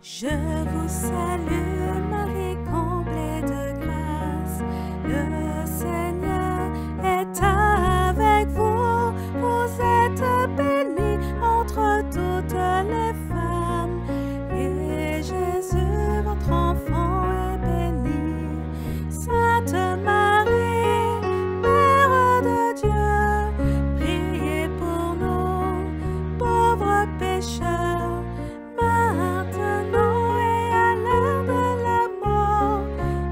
Je vous salue, Marie, comblée de grâce. Le Seigneur est avec vous. Vous êtes bénie entre toutes les femmes. Et Jésus, votre enfant, est béni. Sainte Marie, Mère de Dieu, priez pour nous, pauvres pécheurs, maintenant et à l'heure de la mort.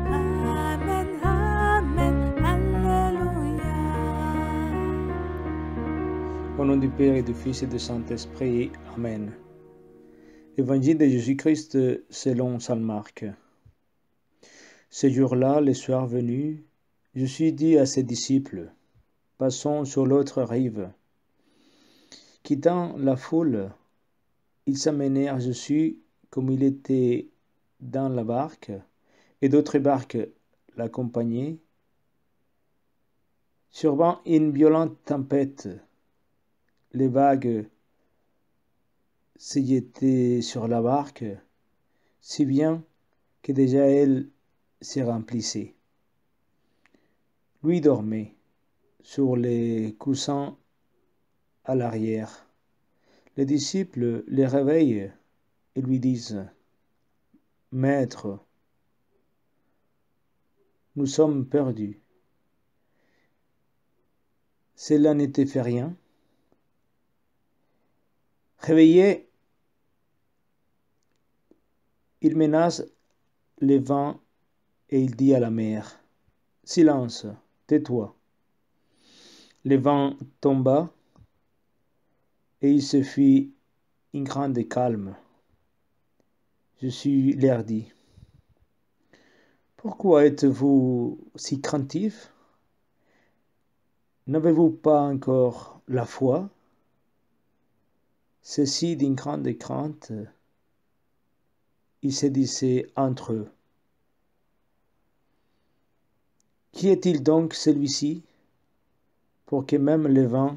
Amen, Amen, Alléluia. Au nom du Père et du Fils et du Saint-Esprit. Amen. Évangile de Jésus-Christ selon saint Marc. Ce jour-là, le soir venu, Jésus dit à ses disciples, « Passons sur l'autre rive. » Quittant la foule, ils s'amenèrent Jésus comme il était dans la barque, et d'autres barques l'accompagnaient. Survint une violente tempête. Les vagues se jetaient sur la barque, si bien que déjà elle se remplissait. Lui dormait sur les coussins à l'arrière. Les disciples le réveillent et lui disent, « Maître, nous sommes perdus. Cela ne te fait rien? » Réveillé, il menace le vent et il dit à la mer, « Silence, tais-toi. » Le vent tomba et il se fit un grand calme. Jésus leur dit, « Pourquoi êtes-vous si craintifs? N'avez-vous pas encore la foi? » Ceux-ci d'une grande crainte, ils se disaient entre eux, « Qui est-il donc celui-ci, pour que même le vent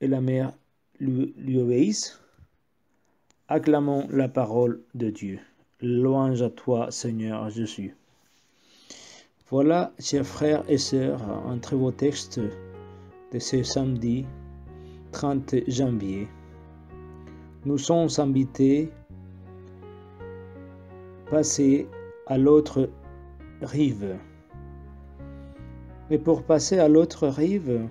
et la mer lui obéissent? » Acclamons la parole de Dieu. Louange à toi, Seigneur Jésus. Voilà, chers frères et sœurs, un très beau texte de ce samedi 30 janvier. Nous sommes invités à passer à l'autre rive. Et pour passer à l'autre rive,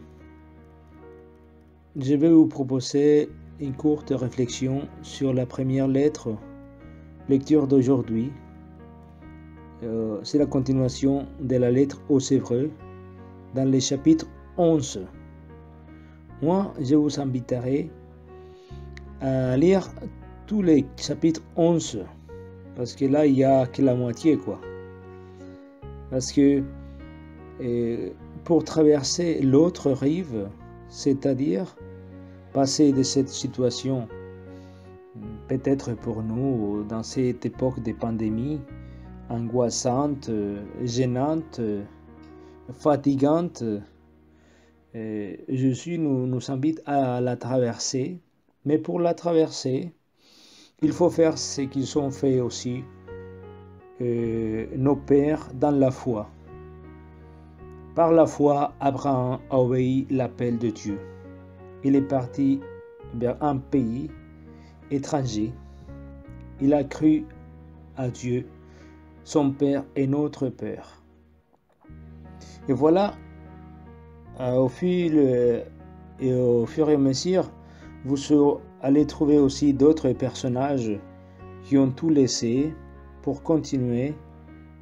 je vais vous proposer une courte réflexion sur la première lettre, lecture d'aujourd'hui. C'est la continuation de la lettre aux Hébreux dans le chapitre 11. Moi, je vous inviterai à lire tous les chapitres 11, parce que là, il n'y a que la moitié, quoi. Parce que pour traverser l'autre rive, c'est-à-dire passer de cette situation, peut-être pour nous, dans cette époque de pandémie, angoissante, gênante, fatigante, Jésus nous invite à la traverser, mais pour la traverser, il faut faire ce qu'ils ont fait aussi nos pères dans la foi. Par la foi, Abraham a obéi l'appel de Dieu. Il est parti vers un pays étranger. Il a cru à Dieu, son Père et notre Père. Et voilà, au fur et à mesure, vous allez trouver aussi d'autres personnages qui ont tout laissé pour continuer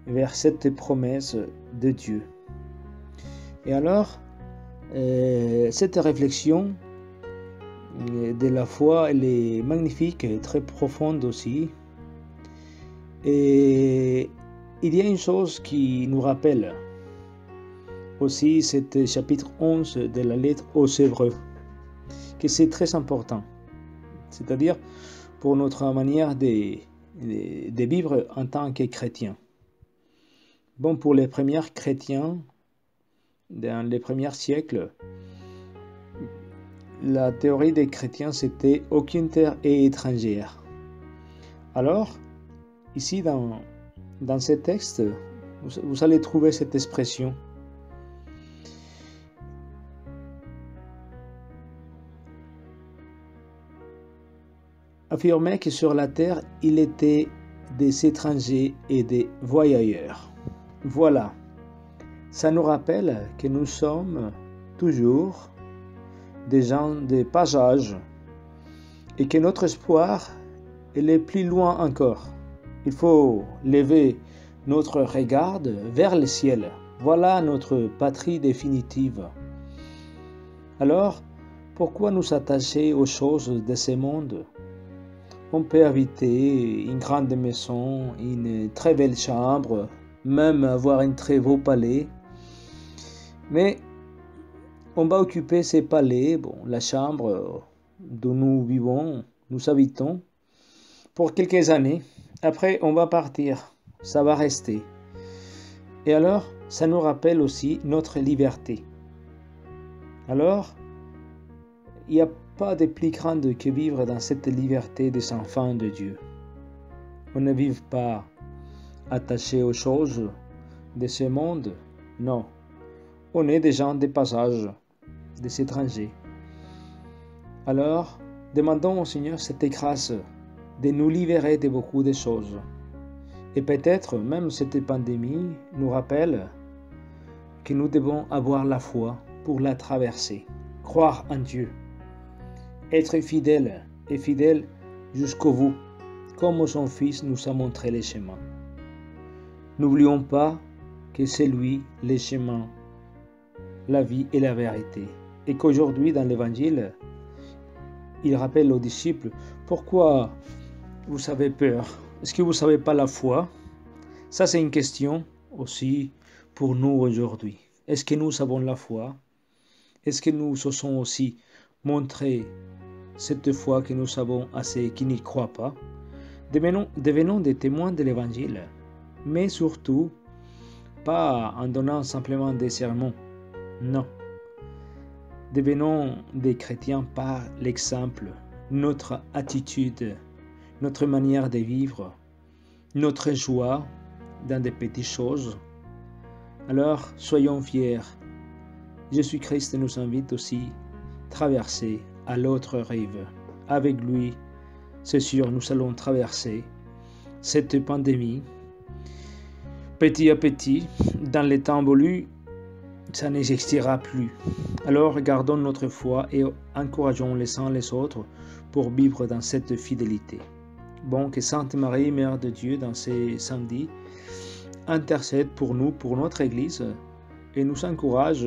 vers cette promesse de Dieu. Et alors, cette réflexion de la foi, elle est magnifique et très profonde aussi. Et il y a une chose qui nous rappelle aussi ce chapitre 11 de la lettre aux Hébreux, que c'est très important, c'est-à-dire pour notre manière de vivre en tant que chrétien. Bon, pour les premiers chrétiens, dans les premiers siècles, la théorie des chrétiens, c'était « aucune terre est étrangère ». Alors, ici dans ce texte, vous allez trouver cette expression. Affirmait que sur la terre, il était des étrangers et des voyageurs. Voilà, ça nous rappelle que nous sommes toujours des gens de passage et que notre espoir est plus loin encore. Il faut lever notre regard vers le ciel. Voilà notre patrie définitive. Alors, pourquoi nous attacher aux choses de ce monde? On peut habiter une grande maison, une très belle chambre, même avoir un très beau palais. Mais on va occuper ces palais, la chambre d'où nous vivons, nous habitons, pour quelques années. Après, on va partir. Ça va rester. Et alors, ça nous rappelle aussi notre liberté. Alors, il n'y a pas de plus grande que vivre dans cette liberté des enfants de Dieu. On ne vit pas attaché aux choses de ce monde, non. On est des gens de passage, des étrangers. Alors, demandons au Seigneur cette grâce de nous libérer de beaucoup de choses. Et peut-être même cette pandémie nous rappelle que nous devons avoir la foi pour la traverser, croire en Dieu, être fidèle et fidèle jusqu'au bout, comme son Fils nous a montré les chemins. N'oublions pas que c'est lui les chemins, la vie et la vérité. Et qu'aujourd'hui, dans l'Évangile, il rappelle aux disciples, pourquoi vous avez peur? Est-ce que vous n'avez pas la foi? Ça, c'est une question aussi pour nous aujourd'hui. Est-ce que nous avons la foi? Est-ce que nous osons aussi montrer cette foi que nous avons à ceux qui n'y croient pas? Devenons des témoins de l'Évangile, mais surtout pas en donnant simplement des sermons. Non. Devenons des chrétiens par l'exemple, notre attitude, notre manière de vivre, notre joie dans des petites choses. Alors, soyons fiers. Jésus-Christ nous invite aussi à traverser à l'autre rive. Avec lui, c'est sûr, nous allons traverser cette pandémie. Petit à petit, dans les temps voulus, ça n'existera plus. Alors, gardons notre foi et encourageons les uns les autres pour vivre dans cette fidélité. Bon, que Sainte Marie, Mère de Dieu, dans ces samedis, intercède pour nous, pour notre Église, et nous encourage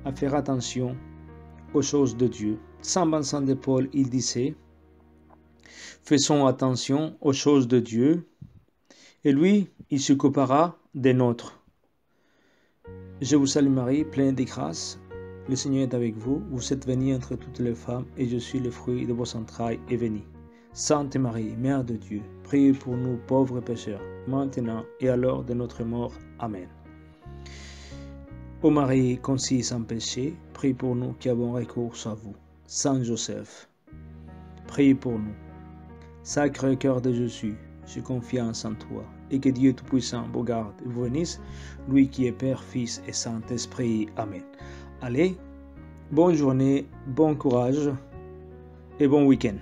à faire attention aux choses de Dieu. Saint Vincent de Paul, il disait, faisons attention aux choses de Dieu, et lui, il s'occupera des nôtres. Je vous salue Marie, pleine de grâce. Le Seigneur est avec vous. Vous êtes bénie entre toutes les femmes, et je suis le fruit de vos entrailles et béni. Sainte Marie, Mère de Dieu, priez pour nous pauvres pécheurs, maintenant et à l'heure de notre mort. Amen. Ô Marie, conçue sans péché, priez pour nous qui avons recours à vous. Saint Joseph, priez pour nous. Sacré cœur de Jésus, j'ai confiance en toi, et que Dieu Tout-Puissant vous garde et vous bénisse, lui qui est Père, Fils et Saint-Esprit. Amen. Allez, bonne journée, bon courage et bon week-end.